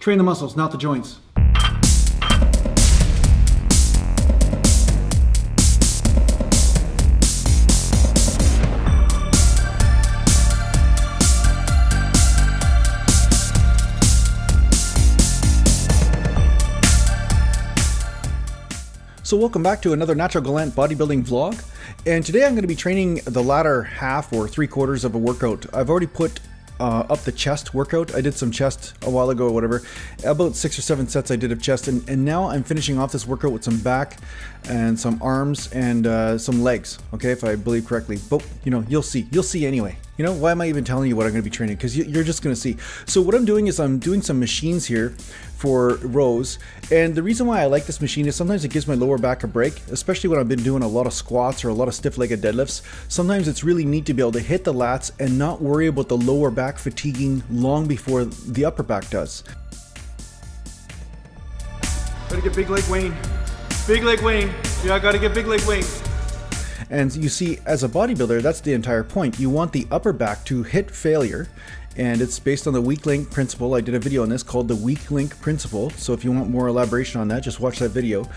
Train the muscles, not the joints. So welcome back to another Natural Gallant bodybuilding vlog, and today I'm going to be training the latter half or 3/4 of a workout. I've already put up the chest workout. I did some chest a while ago or whatever, about 6 or 7 sets I did of chest, and now I'm finishing off this workout with some back and some arms and some legs, okay, if I believe correctly. But you know, you'll see anyway. You know, why am I even telling you what I'm going to be training? Because you're just going to see. So what I'm doing is I'm doing some machines here for rows, and the reason why I like this machine is sometimes it gives my lower back a break, especially when I've been doing a lot of squats or a lot of stiff-legged deadlifts. Sometimes it's really neat to be able to hit the lats and not worry about the lower back fatiguing long before the upper back does. Gotta get big leg Wayne. Big leg Wayne. Yeah, I gotta get big leg Wayne. And you see, as a bodybuilder, that's the entire point. You want the upper back to hit failure, and it's based on the weak link principle. I did a video on this called the weak link principle, so if you want more elaboration on that, just watch that video.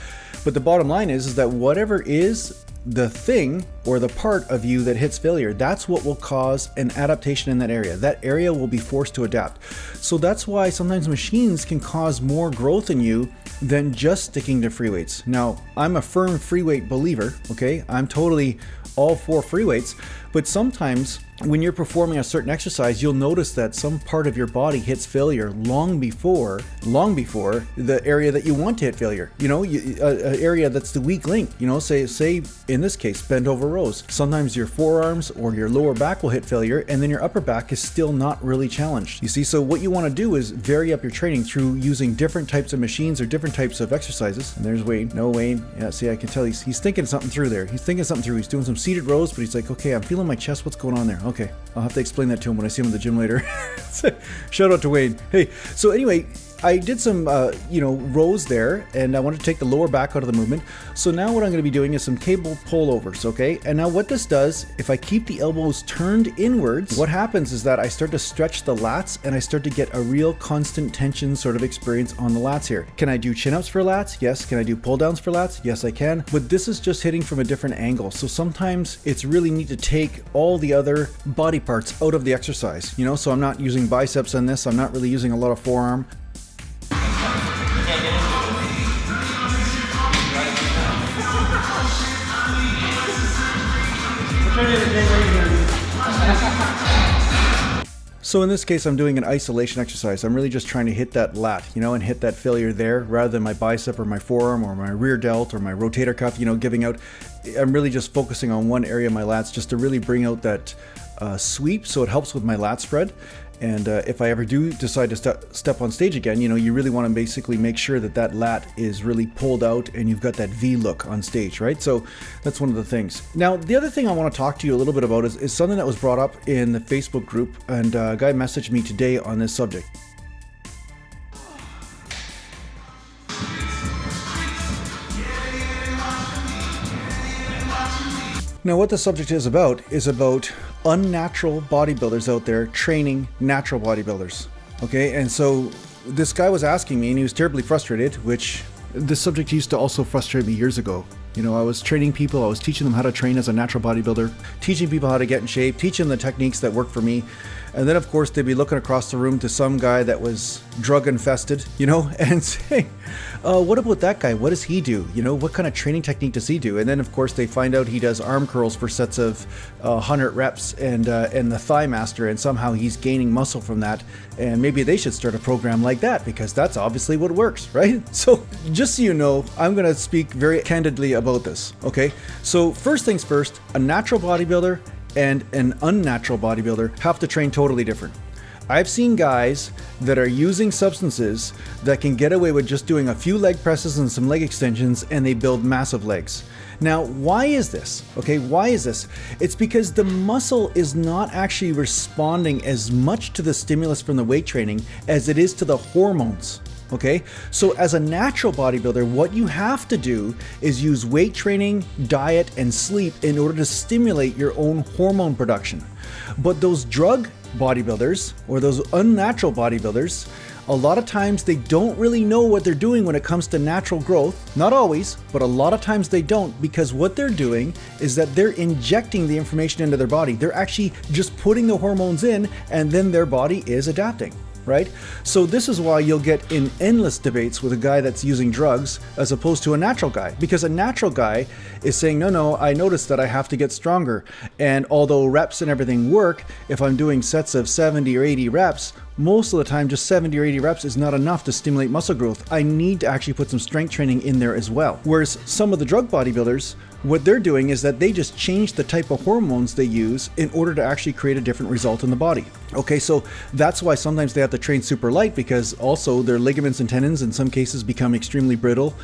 But the bottom line is that whatever is the thing or the part of you that hits failure, that's what will cause an adaptation in that area. That area will be forced to adapt. So that's why sometimes machines can cause more growth in you than just sticking to free weights. Now, I'm a firm free weight believer, okay? I'm totally all for free weights, but sometimes when you're performing a certain exercise, you'll notice that some part of your body hits failure long before the area that you want to hit failure. You know, an area that's the weak link. You know, say in this case, bent over rows. Sometimes your forearms or your lower back will hit failure, and then your upper back is still not really challenged. You see, so what you want to do is vary up your training through using different types of machines or different types of exercises. And there's Wayne. No, Wayne. Yeah, see, I can tell he's thinking something through there. He's thinking something through. He's doing some seated rows, but he's like, okay, I'm feeling my chest. What's going on there? Okay, I'll have to explain that to him when I see him in the gym later. Shout out to Wayne. Hey, so anyway, I did some, you know, rows there, and I wanted to take the lower back out of the movement. So now what I'm going to be doing is some cable pullovers, okay? And now what this does, if I keep the elbows turned inwards, what happens is that I start to stretch the lats, and I start to get a real constant tension sort of experience on the lats here. Can I do chin-ups for lats? Yes. Can I do pull-downs for lats? Yes, I can. But this is just hitting from a different angle. So sometimes it's really neat to take all the other body parts out of the exercise, you know? So I'm not using biceps on this. I'm not really using a lot of forearm. So in this case, I'm doing an isolation exercise. I'm really just trying to hit that lat, you know, and hit that failure there rather than my bicep or my forearm or my rear delt or my rotator cuff, you know, giving out. I'm really just focusing on one area of my lats just to really bring out that sweep, so it helps with my lat spread. And if I ever do decide to step on stage again, you know, you really want to basically make sure that that lat is really pulled out and you've got that V look on stage, right? So that's one of the things. Now, the other thing I want to talk to you a little bit about is something that was brought up in the Facebook group, and a guy messaged me today on this subject. Now, what the subject is about unnatural bodybuilders out there training natural bodybuilders. Okay, and so this guy was asking me, and he was terribly frustrated, which this subject used to also frustrate me years ago. You know, I was training people, I was teaching them how to train as a natural bodybuilder, teaching people how to get in shape, teaching them the techniques that work for me. And then, of course, they'd be looking across the room to some guy that was drug infested, you know, and saying, what about that guy? What does he do? You know, what kind of training technique does he do? And then, of course, they find out he does arm curls for sets of 100 reps and the Thigh Master, and somehow he's gaining muscle from that. And maybe they should start a program like that, because that's obviously what works, right? So just so you know, I'm going to speak very candidly about this, okay? So first things first, a natural bodybuilder and an unnatural bodybuilder have to train totally different. I've seen guys that are using substances that can get away with just doing a few leg presses and some leg extensions, and they build massive legs. Now, why is this? Okay, why is this? It's because the muscle is not actually responding as much to the stimulus from the weight training as it is to the hormones. Okay, so as a natural bodybuilder, what you have to do is use weight training, diet, and sleep in order to stimulate your own hormone production. But those drug bodybuilders, or those unnatural bodybuilders, A lot of times they don't really know what they're doing when it comes to natural growth. Not always, but a lot of times they don't, because what they're doing is that they're injecting the information into their body. They're actually just putting the hormones in, and then their body is adapting. Right? So this is why you'll get in endless debates with a guy that's using drugs as opposed to a natural guy, because a natural guy is saying, no, I noticed that I have to get stronger. And although reps and everything work, if I'm doing sets of 70 or 80 reps, most of the time just 70 or 80 reps is not enough to stimulate muscle growth. I need to actually put some strength training in there as well. Whereas some of the drug bodybuilders, what they're doing is that they just change the type of hormones they use in order to actually create a different result in the body. Okay, so that's why sometimes they have to train super light, because also their ligaments and tendons in some cases become extremely brittle.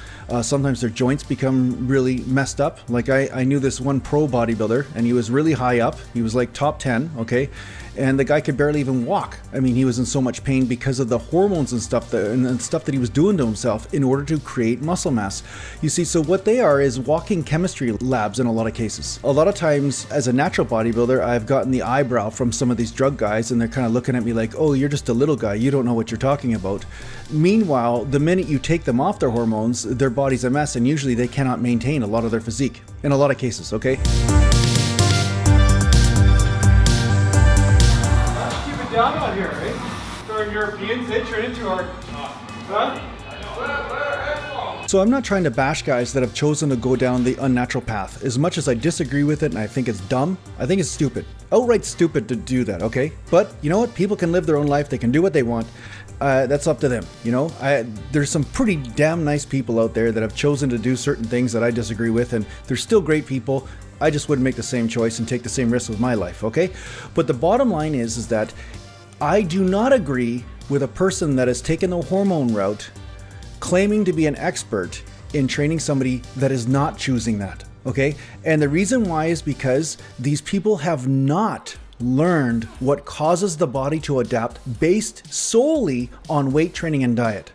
Sometimes their joints become really messed up. Like I knew this one pro bodybuilder, and he was really high up. He was like top 10, okay? And the guy could barely even walk. I mean, he was in so much pain because of the hormones and stuff that he was doing to himself in order to create muscle mass. You see, so what they are is walking chemistry labs in a lot of cases. A lot of times as a natural bodybuilder, I've gotten the eyebrow from some of these drug guys, and they're kind of looking at me like, oh, you're just a little guy, you don't know what you're talking about. Meanwhile, the minute you take them off their hormones, their body's a mess, and usually they cannot maintain a lot of their physique in a lot of cases, okay? Down out here, right? So our Europeans, they turn into our... So I'm not trying to bash guys that have chosen to go down the unnatural path. As much as I disagree with it and I think it's dumb, I think it's stupid. Outright stupid to do that, okay? But you know what? People can live their own life. They can do what they want. That's up to them, you know? There's some pretty damn nice people out there that have chosen to do certain things that I disagree with, and they're still great people. I just wouldn't make the same choice and take the same risk with my life, okay? But the bottom line is that I do not agree with a person that has taken the hormone route, claiming to be an expert in training somebody that is not choosing that, okay? And the reason why is because these people have not learned what causes the body to adapt based solely on weight training and diet.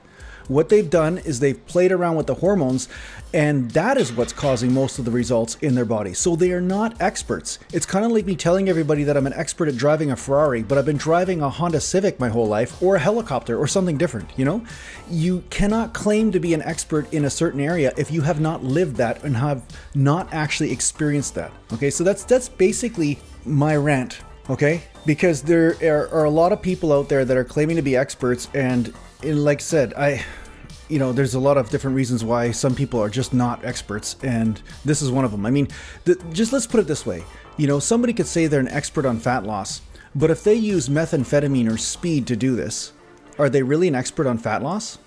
What they've done is they've played around with the hormones, and that is what's causing most of the results in their body. So they are not experts. It's kind of like me telling everybody that I'm an expert at driving a Ferrari, but I've been driving a Honda Civic my whole life, or a helicopter, or something different, you know? You cannot claim to be an expert in a certain area if you have not lived that and have not actually experienced that. Okay, so that's basically my rant, okay? Because there are a lot of people out there that are claiming to be experts, and like I said, you know, there's a lot of different reasons why some people are just not experts, and this is one of them. I mean, just let's put it this way. You know, somebody could say they're an expert on fat loss, but if they use methamphetamine or speed to do this, are they really an expert on fat loss?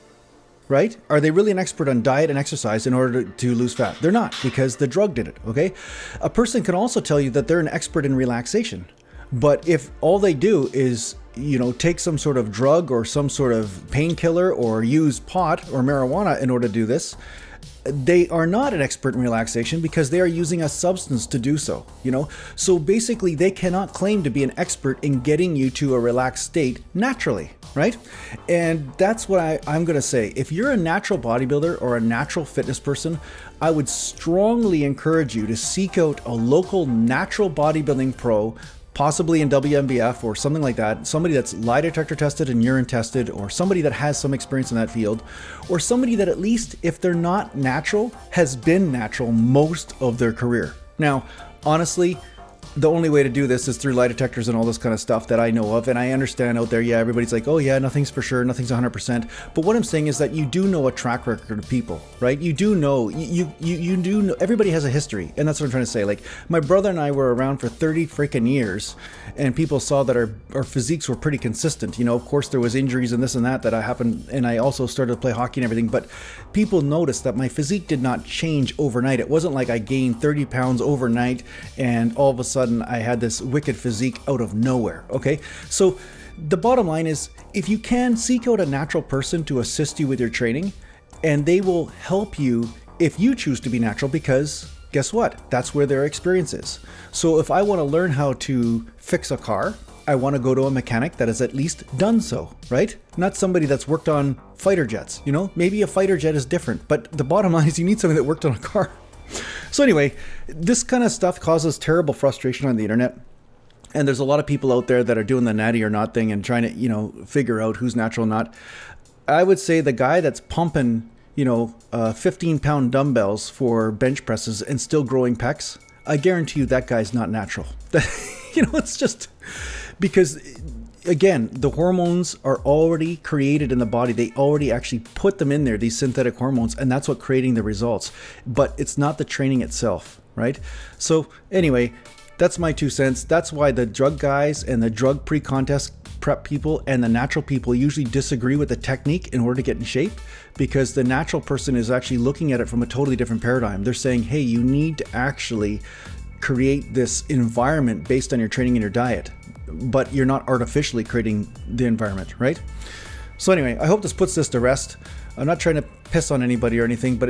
Right? Are they really an expert on diet and exercise in order to lose fat? They're not, because the drug did it, okay? A person can also tell you that they're an expert in relaxation, but if all they do is, you know, take some sort of drug or some sort of painkiller or use pot or marijuana in order to do this, they are not an expert in relaxation because they are using a substance to do so, you know? So basically they cannot claim to be an expert in getting you to a relaxed state naturally, right? And that's what I'm gonna say. If you're a natural bodybuilder or a natural fitness person, I would strongly encourage you to seek out a local natural bodybuilding pro, possibly in WMBF or something like that, somebody that's lie detector tested and urine tested, or somebody that has some experience in that field, or somebody that, at least if they're not natural, has been natural most of their career. Now, honestly, the only way to do this is through lie detectors and all this kind of stuff that I know of. And I understand out there, yeah, everybody's like, oh yeah, nothing's for sure, nothing's 100%. But what I'm saying is that you do know a track record of people, right? You do know, you do know, everybody has a history. And that's what I'm trying to say. Like, my brother and I were around for 30 freaking years, and people saw that our physiques were pretty consistent. You know, of course there was injuries and this and that happened. And I also started to play hockey and everything, but people noticed that my physique did not change overnight. It wasn't like I gained 30 pounds overnight and all of a sudden I had this wicked physique out of nowhere, okay? So the bottom line is, if you can, seek out a natural person to assist you with your training, and they will help you if you choose to be natural, because guess what? That's where their experience is. So if I want to learn how to fix a car, I want to go to a mechanic that has at least done so, right? Not somebody that's worked on fighter jets, you know? Maybe a fighter jet is different, but the bottom line is you need somebody that worked on a car. So anyway, this kind of stuff causes terrible frustration on the internet. And there's a lot of people out there that are doing the natty or not thing and trying to, you know, figure out who's natural or not. I would say the guy that's pumping, 15-pound dumbbells for bench presses and still growing pecs, I guarantee you that guy's not natural. It's just because, again, the hormones are already created in the body. They already actually put them in there, these synthetic hormones, and that's what creating the results. But it's not the training itself, right? So anyway, that's my 2 cents. That's why the drug guys and the drug pre-contest prep people and the natural people usually disagree with the technique in order to get in shape, because the natural person is actually looking at it from a totally different paradigm. They're saying, hey, you need to actually create this environment based on your training and your diet, but you're not artificially creating the environment, right? So anyway, I hope this puts this to rest. I'm not trying to piss on anybody or anything, but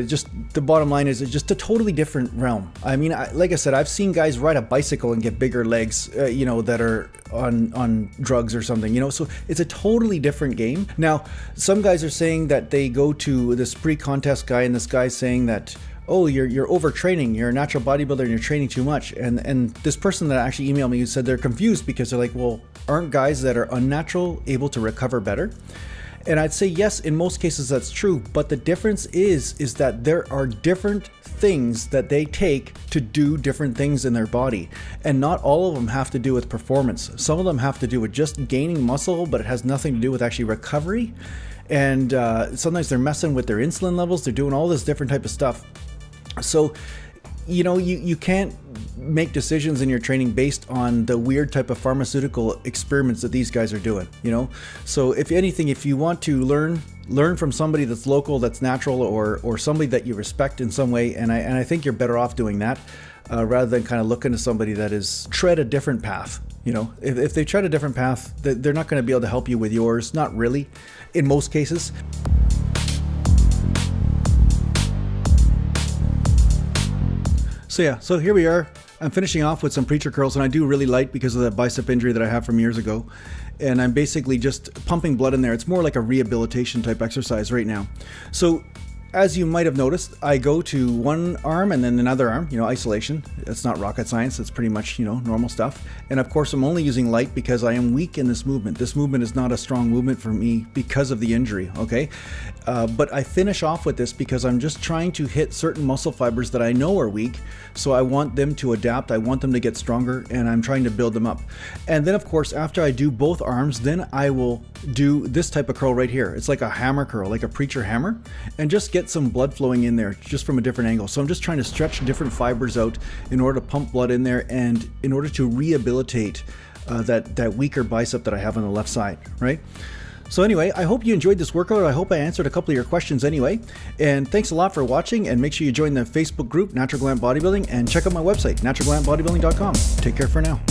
the bottom line is it's just a totally different realm. I mean, like I said, I've seen guys ride a bicycle and get bigger legs, that are on drugs or something, so it's a totally different game. Now, some guys are saying that they go to this pre-contest guy, and this guy's saying that, oh, you're overtraining, you're a natural bodybuilder and you're training too much. And this person that actually emailed me said they're confused because they're like, well, aren't guys that are unnatural able to recover better? And I'd say yes, in most cases that's true, but the difference is that there are different things that they take to do different things in their body. And not all of them have to do with performance. Some of them have to do with just gaining muscle, but it has nothing to do with actually recovery. And sometimes they're messing with their insulin levels, they're doing all this different type of stuff. So, you can't make decisions in your training based on the weird type of pharmaceutical experiments that these guys are doing, So if anything, if you want to learn from somebody that's local, that's natural, or somebody that you respect in some way, and I think you're better off doing that, rather than kind of looking to somebody that is tread a different path. If they tread a different path, they're not going to be able to help you with yours. Not really, in most cases. So yeah, so here we are. I'm finishing off with some preacher curls, and I do really light because of that bicep injury that I have from years ago. And I'm basically just pumping blood in there. It's more like a rehabilitation type exercise right now. So as you might have noticed, I go to one arm and then another arm, isolation. That's not rocket science. That's pretty much, normal stuff. And of course, I'm only using light because I am weak in this movement. This movement is not a strong movement for me because of the injury, okay? But I finish off with this because I'm just trying to hit certain muscle fibers that I know are weak. So I want them to adapt. I want them to get stronger, and I'm trying to build them up. And then of course, after I do both arms, then I will do this type of curl right here. It's like a hammer curl, like a preacher hammer, and just get some blood flowing in there just from a different angle. So I'm just trying to stretch different fibers out in order to pump blood in there and in order to rehabilitate that weaker bicep that I have on the left side, right? So anyway, I hope you enjoyed this workout. I hope I answered a couple of your questions anyway. And thanks a lot for watching, and make sure you join the Facebook group, Natural Gallant Bodybuilding, and check out my website, naturalgallantbodybuilding.com. Take care for now.